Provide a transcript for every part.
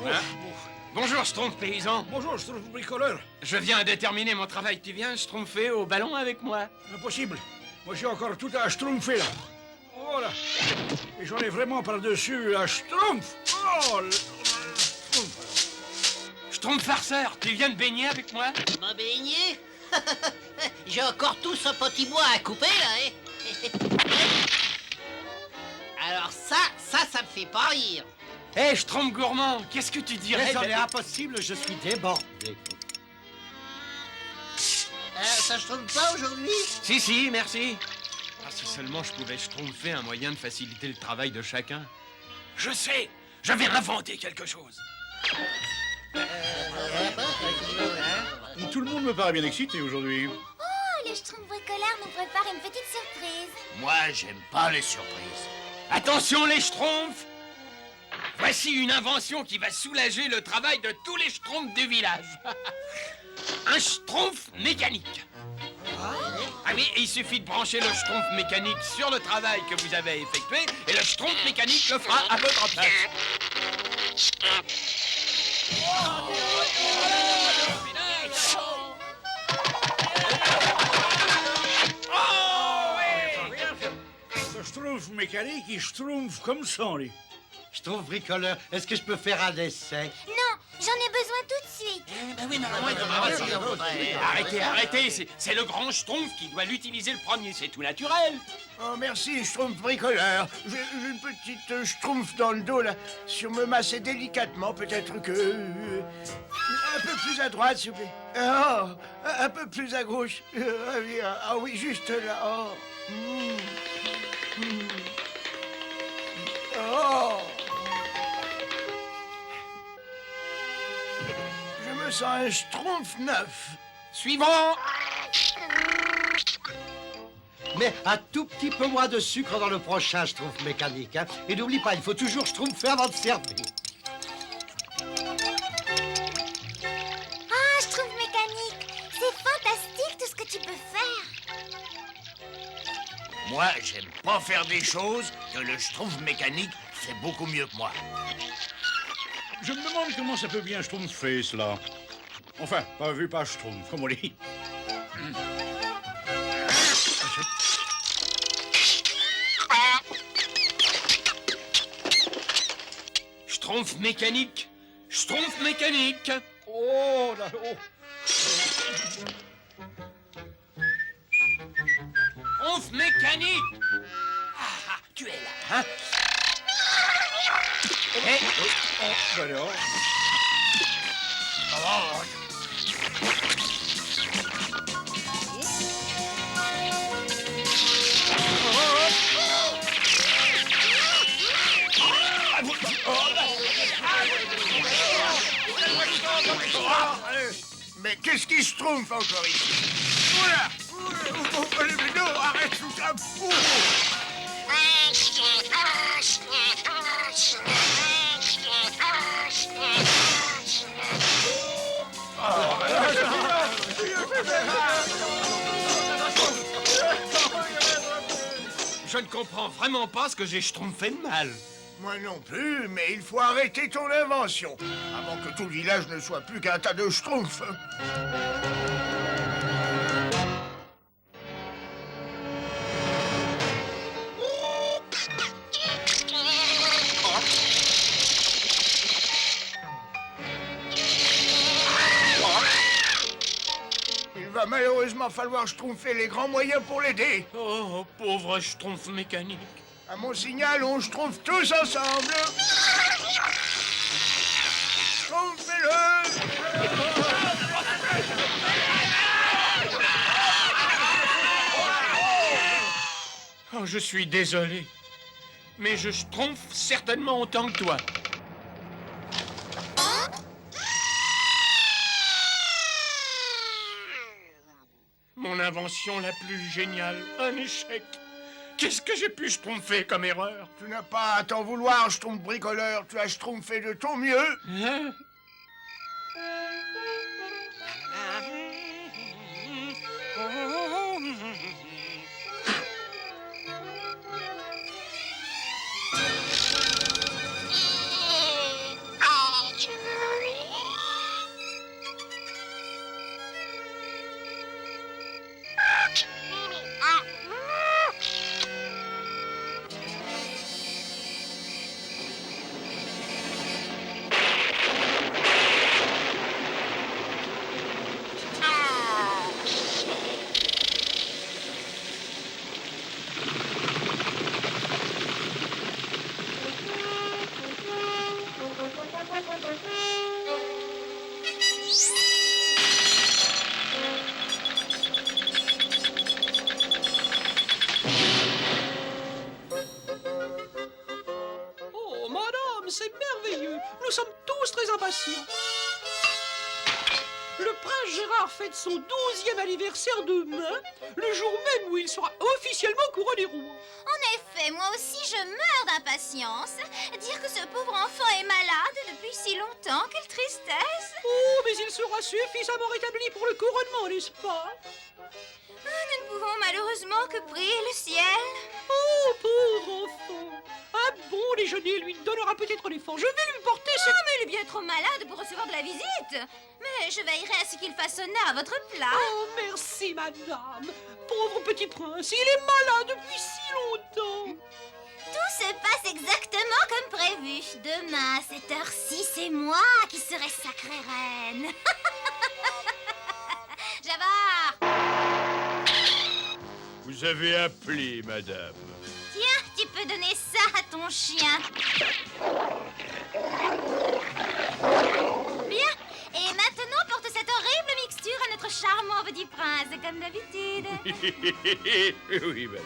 Hein? Bonjour, Schtroumpf paysan. Bonjour, Schtroumpf bricoleur. Je viens de terminer mon travail. Tu viens schtroumpfer au ballon avec moi? Impossible. Moi, j'ai encore tout à schtroumpfer, là. Voilà. Et j'en ai vraiment par-dessus à schtroumpf. Oh, le schtroumpf. Schtroumpf farceur, tu viens de baigner avec moi? Ma baigner? J'ai encore tout ce petit bois à couper, là, hein? Alors ça me fait pas rire. Hé, Schtroumpf gourmand, qu'est-ce que tu dirais? Désolé, impossible, je suis débordé. Ça je trouve pas aujourd'hui? Si, merci. Ah, si seulement je pouvais schtroumpfer un moyen de faciliter le travail de chacun. Je sais, je vais inventer quelque chose. Tout le monde me paraît bien excité aujourd'hui. Oh, le Schtroumpf bricoleur nous prépare une petite surprise. Moi, j'aime pas les surprises. Attention les schtroumpfs! Voici une invention qui va soulager le travail de tous les schtroumpfs du village. Un schtroumpf mécanique. Ah oui, il suffit de brancher le schtroumpf mécanique sur le travail que vous avez effectué et le schtroumpf mécanique le fera à votre place. Le schtroumpf mécanique, il schtroumpf comme ça, lui. Je trouve bricoleur. Est-ce que je peux faire un essai? Non, j'en ai besoin tout de suite. Ben oui, mais Arrêtez, c'est le grand schtroumpf qui doit l'utiliser le premier, c'est tout naturel. Oh, merci, Schtroumpf bricoleur. J'ai une petite schtroumpf dans le dos, là. Si on me massait délicatement, peut-être que... un peu plus à droite, s'il vous plaît. Oh, un peu plus à gauche. Ah oui, juste là. Oh. Oh. Je me sens un schtroumpf neuf. Suivant. Mais un tout petit peu moins de sucre dans le prochain schtroumpf mécanique. Hein. Et n'oublie pas, il faut toujours schtroumpfer avant de servir. Ah, Schtroumpf mécanique, c'est fantastique tout ce que tu peux faire. Moi, j'aime pas faire des choses que le schtroumpf mécanique fait beaucoup mieux que moi. Je me demande comment ça peut bien schtroumpfer, cela. Enfin, pas vu, pas schtroumpf, comme on dit. Schtroumpf mécanique. Schtroumpf mécanique. Oh, là, oh. Schtroumpf mécanique. Ah, tu es là, hein? Hé, Ben alors. Mais qu'est-ce qui se trouve encore ici? Oula! Non, arrête tout ça! je ne comprends vraiment pas ce que j'ai schtroumpfé de mal. Moi non plus, mais il faut arrêter ton invention, avant que tout le village ne soit plus qu'un tas de schtroumpfs. Il va malheureusement falloir schtroumpfer les grands moyens pour l'aider. Oh, pauvre schtroumpf mécanique. À mon signal, on schtroumpfe tous ensemble. Schtroumpfez-le! Oh, je suis désolé. Mais je schtroumpfe certainement autant que toi. Mon invention la plus géniale, un échec. Qu'est-ce que j'ai pu schtroumpfer comme erreur? Tu n'as pas à t'en vouloir, schtroumpf bricoleur. Tu as schtroumpfé de ton mieux. Hein? sommes tous très impatients. Le prince Gérard fête son 12e anniversaire demain, le jour même où il sera officiellement couronné roi. En effet, moi aussi je meurs d'impatience. Dire que ce pauvre enfant est malade depuis si longtemps, quelle tristesse. Oh, mais il sera suffisamment rétabli pour le couronnement, n'est-ce pas? Nous ne pouvons malheureusement que prier le ciel. Oh, pauvre enfant. Un bon déjeuner lui donnera peut-être les forces. Je vais lui porter Oh, mais il est bien trop malade pour recevoir de la visite. Mais je veillerai à ce qu'il fasse honneur à votre plat. Oh, merci, madame. Pauvre petit prince, il est malade depuis si longtemps. Tout se passe exactement comme prévu. Demain, à cette heure-ci, c'est moi qui serai sacrée reine. Jabbar! Vous avez appelé, madame. Tiens, tu peux donner ça à ton chien. Bien. Et maintenant, porte cette horrible mixture à notre charmant petit prince, comme d'habitude. Oui, madame.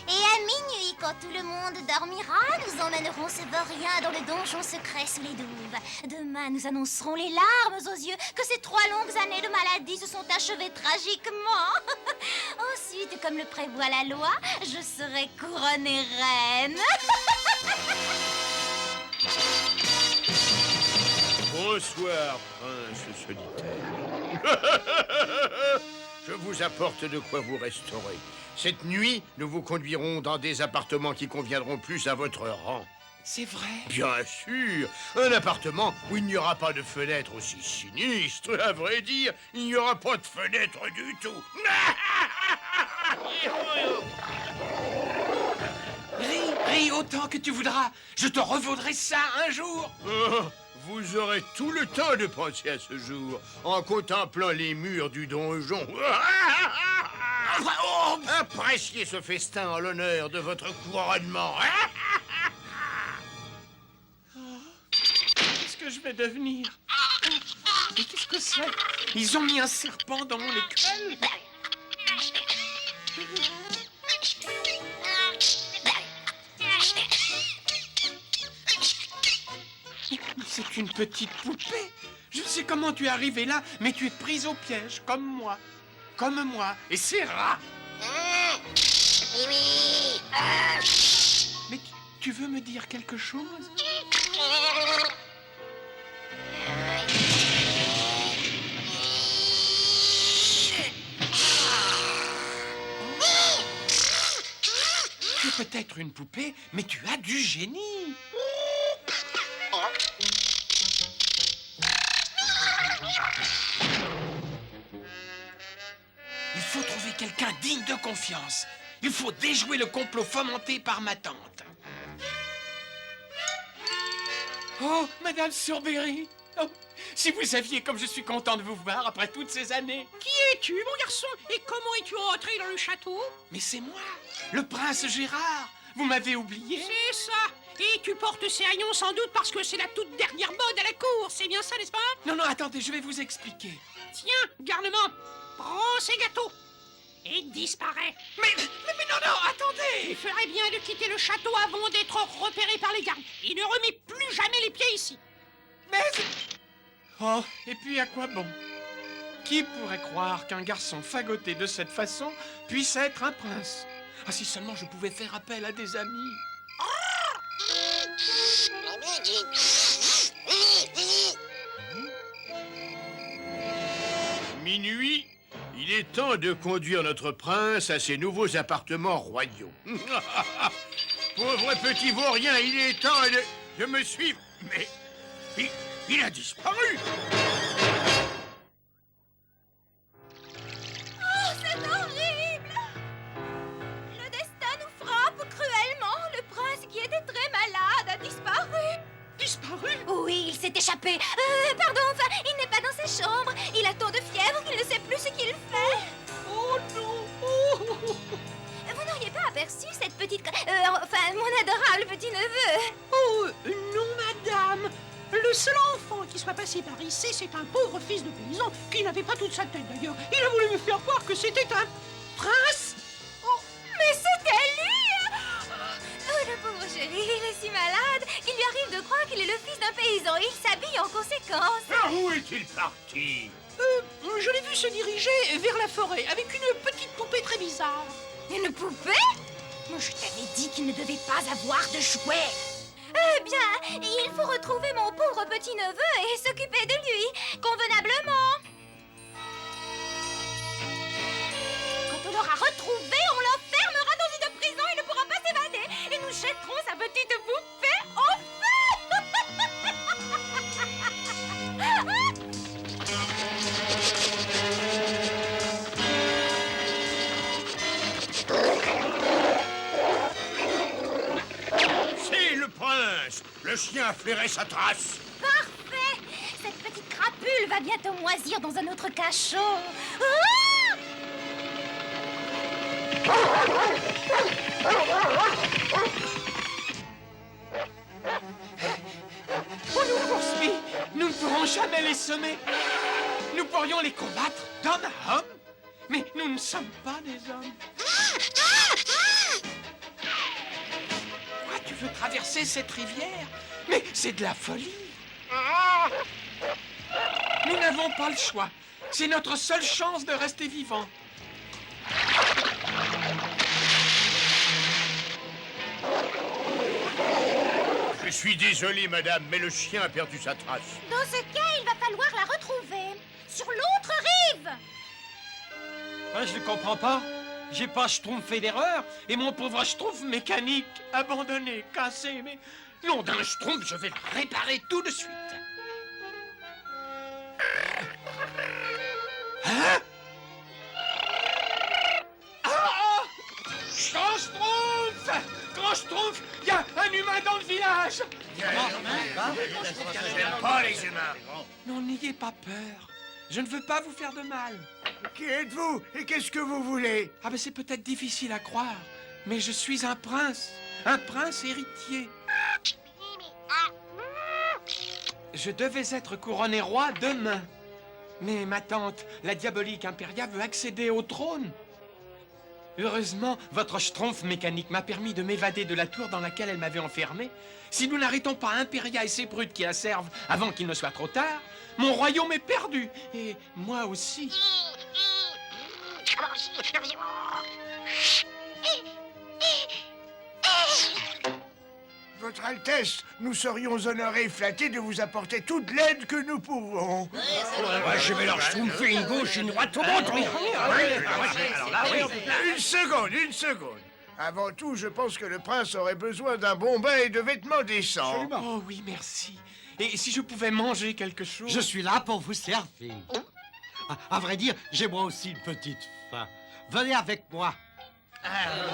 Et à minuit, quand tout le monde dormira, nous emmènerons ce vaurien dans le donjon secret sous les douves. Demain, nous annoncerons les larmes aux yeux que ces 3 longues années de maladie se sont achevées tragiquement. Ensuite, comme le prévoit la loi, je serai couronnée reine. Bonsoir, prince solitaire. Je vous apporte de quoi vous restaurer. Cette nuit, nous vous conduirons dans des appartements qui conviendront plus à votre rang. C'est vrai? Bien sûr, un appartement où il n'y aura pas de fenêtre aussi sinistre. À vrai dire, il n'y aura pas de fenêtre du tout. Ris autant que tu voudras. Je te revaudrai ça un jour. Oh, vous aurez tout le temps de penser à ce jour en contemplant les murs du donjon. Oh, Appréciez ce festin en l'honneur de votre couronnement. qu'est-ce que je vais devenir? Mais qu'est-ce que c'est? Ils ont mis un serpent dans mon école. C'est une petite poupée. Je sais comment tu es arrivée là, mais tu es prise au piège, comme moi. Comme moi. Et c'est rat. Mais tu veux me dire quelque chose? Tu es peut-être une poupée, mais tu as du génie. Il faut trouver quelqu'un digne de confiance. Il faut déjouer le complot fomenté par ma tante. Oh, Madame Surberry. Oh, si vous saviez comme je suis content de vous voir après toutes ces années. Qui es-tu, mon garçon? Et comment es-tu rentré dans le château? Mais c'est moi, le prince Gérard. Vous m'avez oublié? C'est ça. Et tu portes ces haillons sans doute parce que c'est la toute dernière mode à la cour. C'est bien ça, n'est-ce pas? Non, attendez, je vais vous expliquer. Tiens, garnement, prends ces gâteaux et disparais. Mais non, attendez. Il ferait bien de quitter le château avant d'être repéré par les gardes. Et ne remets plus jamais les pieds ici. Mais... Oh, et puis à quoi bon? Qui pourrait croire qu'un garçon fagoté de cette façon puisse être un prince? Ah, si seulement je pouvais faire appel à des amis. Minuit, il est temps de conduire notre prince à ses nouveaux appartements royaux. Pauvre petit vaurien, il est temps de me suivre. Mais il a disparu. Oh, c'est horrible! Le destin nous frappe cruellement. Le prince qui était très malade a disparu. Disparu? Oui, il s'est échappé. Pardon, enfin, il n'est pas dans sa chambre. Il a tant de fièvre qu'il ne sait plus ce qu'il fait. Oh non! Oh. Vous n'auriez pas aperçu cette petite... enfin, mon adorable petit-neveu. Oh, non, madame. Le seul enfant qui soit passé par ici, c'est un pauvre fils de paysan qui n'avait pas toute sa tête d'ailleurs. Il a voulu me faire croire que c'était un prince. Oh, mais c'était lui! Oh, le pauvre chéri, il est si malade qu'il lui arrive de croire qu'il qu'il est le fils d'un paysan et il s'habille en conséquence. Par où est-il parti? Je l'ai vu se diriger vers la forêt avec une petite poupée très bizarre. Une poupée? Moi, je t'avais dit qu'il ne devait pas avoir de jouets. Eh bien, il faut retrouver mon pauvre petit-neveu et s'occuper de lui, convenablement. Quand on l'aura retrouvé, on l'enfermera dans une prison, il ne pourra pas s'évader. Et nous jetterons sa petite poupée au C'est le prince! Le chien a flairé sa trace! Parfait! Cette petite crapule va bientôt moisir dans un autre cachot. Ah! On nous poursuit. Nous ne pourrons jamais les semer. Nous pourrions les combattre d'homme à homme, mais nous ne sommes pas des hommes. Pourquoi tu veux traverser cette rivière? Mais c'est de la folie. Nous n'avons pas le choix. C'est notre seule chance de rester vivants. Je suis désolé, madame, mais le chien a perdu sa trace. Dans ce cas, il va falloir la retrouver. Sur l'autre rive. Je ne comprends pas. J'ai pas schtroumpfé d'erreur et mon pauvre schtroumpf mécanique abandonné, cassé, mais... Nom d'un schtroumpf, je vais le réparer tout de suite. Hein? Ah! Grand schtroumpf! Grand schtroumpf! Il y a un humain dans le village! J'aime pas les humains. Non, n'ayez pas peur. Je ne veux pas vous faire de mal. Qui êtes-vous? Et qu'est-ce que vous voulez? Ah ben c'est peut-être difficile à croire, mais je suis un prince héritier. Je devais être couronné roi demain, mais ma tante, la diabolique Impéria, veut accéder au trône. Heureusement, votre schtroumpf mécanique m'a permis de m'évader de la tour dans laquelle elle m'avait enfermé. Si nous n'arrêtons pas Impéria et ses brutes qui la servent avant qu'il ne soit trop tard, mon royaume est perdu, et moi aussi. Votre Altesse, nous serions honorés et flattés de vous apporter toute l'aide que nous pouvons. Je vais leur schtroumpfer une gauche, une droite au ventre. Une seconde. Avant tout, je pense que le prince aurait besoin d'un bon bain et de vêtements décents. Oh oui, merci. Et si je pouvais manger quelque chose... Je suis là pour vous servir. À vrai dire, j'ai moi aussi une petite faim. Venez avec moi.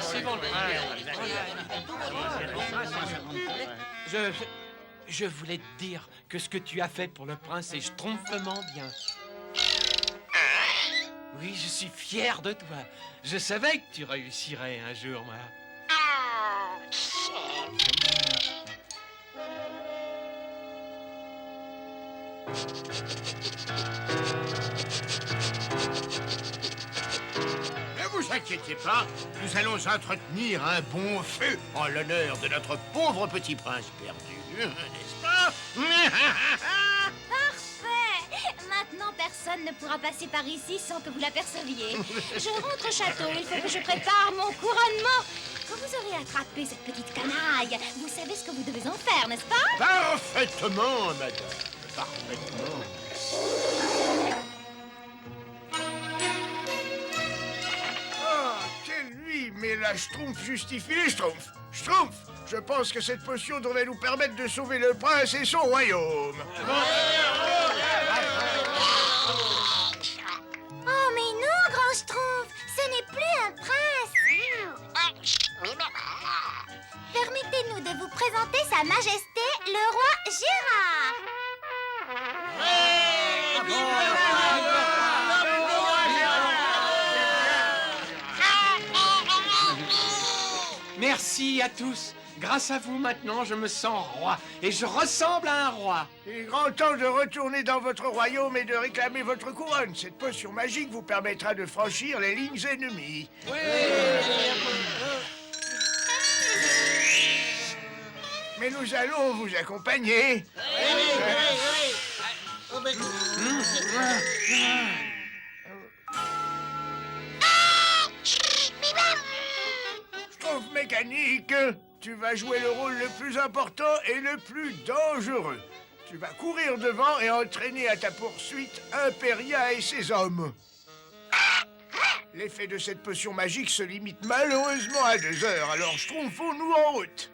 C'est bon, je voulais te dire que ce que tu as fait pour le prince est schtroumpfement bien. Oui, je suis fier de toi. Je savais que tu réussirais un jour, moi. Ne vous inquiétez pas, nous allons entretenir un bon feu en l'honneur de notre pauvre petit prince perdu, n'est-ce pas? Parfait. Maintenant, personne ne pourra passer par ici sans que vous l'aperceviez. Je rentre au château. Il faut que je prépare mon couronnement. Quand vous aurez attrapé cette petite canaille, vous savez ce que vous devez en faire, n'est-ce pas? Parfaitement, madame. Parfaitement. Ah, quelle lui, mais la schtroumpf justifie les schtroumpfs. Schtroumpf, je pense que cette potion devrait nous permettre de sauver le prince et son royaume. Oh, mais non, grand Schtroumpf, ce n'est plus un prince. Permettez-nous de vous présenter Sa Majesté, le roi Gérard. Merci à tous. Grâce à vous, maintenant, je me sens roi. Et je ressemble à un roi. Il est grand temps de retourner dans votre royaume et de réclamer votre couronne. Cette potion magique vous permettra de franchir les lignes ennemies. Mais nous allons vous accompagner. Schtroumpf mécanique, tu vas jouer le rôle le plus important et le plus dangereux. Tu vas courir devant et entraîner à ta poursuite Imperia et ses hommes. L'effet de cette potion magique se limite malheureusement à 2 heures, alors Schtroumpfons-nous en route.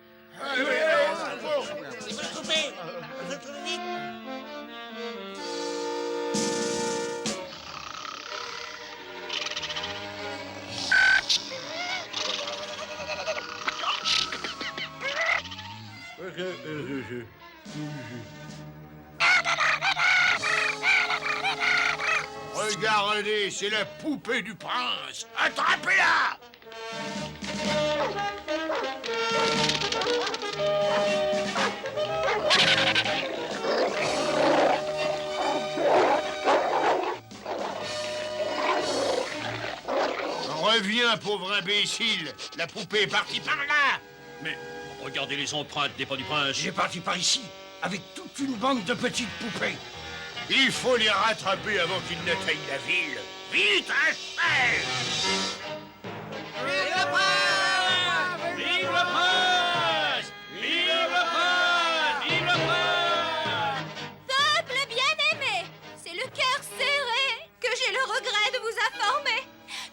Regardez, c'est la poupée du prince. Attrapez-la! Reviens, pauvre imbécile. La poupée est partie par là. Mais regardez les empreintes des pas du prince. J'ai parti par ici, avec toute une bande de petites poupées. Il faut les rattraper avant qu'ils n'atteignent la ville. Vite, à cheval! Vive le prince! Vive le prince! Vive le prince! Peuple bien-aimé, c'est le cœur serré que j'ai le regret de vous informer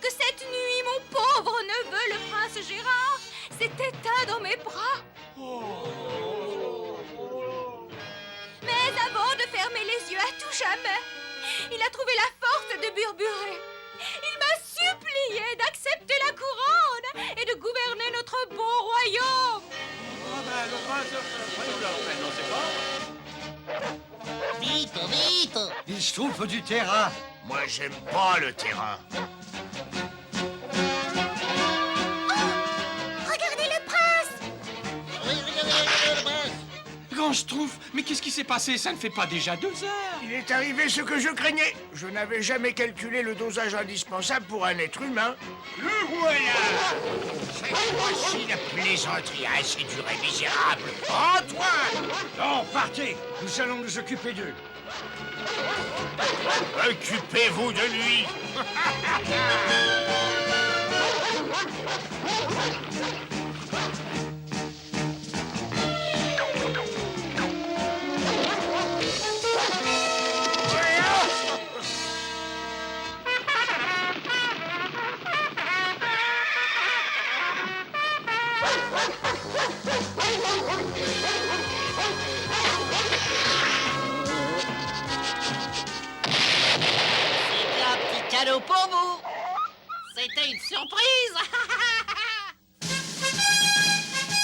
que cette nuit, mon pauvre neveu, le prince Gérard, s'est éteint dans mes bras. Mais avant de fermer les yeux à tout jamais, il a trouvé la force de burburer. Il m'a supplié d'accepter la couronne et de gouverner notre beau royaume. Vite, vite! Il Schtroumpf du terrain. Moi, j'aime pas le terrain. Regardez le prince! Regardez le prince! Grand Schtroumpf, mais qu'est-ce qui s'est passé? Ça ne fait pas déjà 2 heures. Il est arrivé ce que je craignais. Je n'avais jamais calculé le dosage indispensable pour un être humain. Le voilà! Cette fois-ci, la plaisanterie a assez duré, misérable. Antoine! Non, partez. Nous allons nous occuper d'eux. Occupez-vous de lui! C'était un petit cadeau pour vous! C'était une surprise!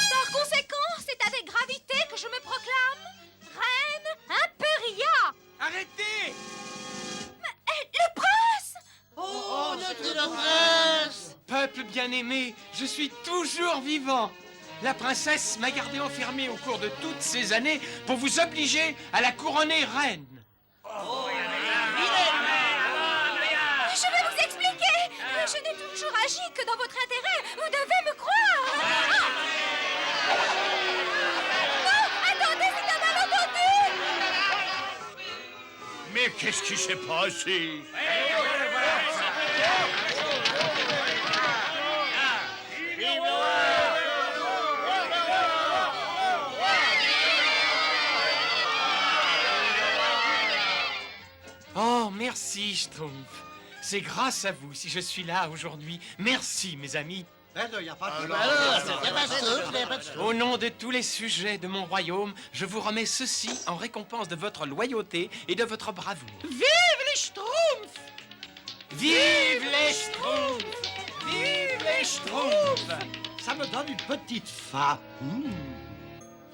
Par conséquent, c'est avec gravité que je me proclame Reine Imperia. Arrêtez! Le prince! Oh, notre prince! Peuple bien-aimé, je suis toujours vivant. La princesse m'a gardé enfermé au cours de toutes ces années pour vous obliger à la couronner reine. Je vais vous expliquer. Je n'ai toujours agi que dans votre intérêt. Vous devez me croire. Non, attendez, c'est un malentendu. Mais qu'est-ce qui s'est passé? Oh, merci, Schtroumpf. C'est grâce à vous si je suis là aujourd'hui. Merci, mes amis. Ben non, il n'y a pas de... Alors, y a pas de souffle, y a pas de souffle. Au nom de tous les sujets de mon royaume, je vous remets ceci en récompense de votre loyauté et de votre bravoure. Vive les Schtroumpfs! Vive les Schtroumpfs! Vive les Schtroumpfs! Ça me donne une petite faim.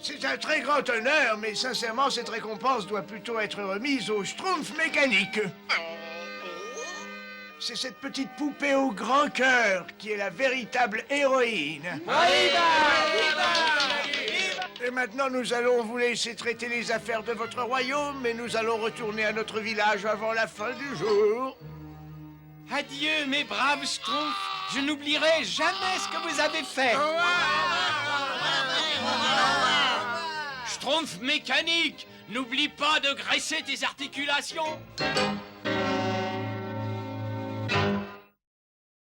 C'est un très grand honneur, mais sincèrement, cette récompense doit plutôt être remise au Schtroumpf mécanique. C'est cette petite poupée au grand cœur qui est la véritable héroïne. Et maintenant, nous allons vous laisser traiter les affaires de votre royaume, mais nous allons retourner à notre village avant la fin du jour. Adieu, mes braves Schtroumpfs! Je n'oublierai jamais ce que vous avez fait! Schtroumpf mécanique, n'oublie pas de graisser tes articulations.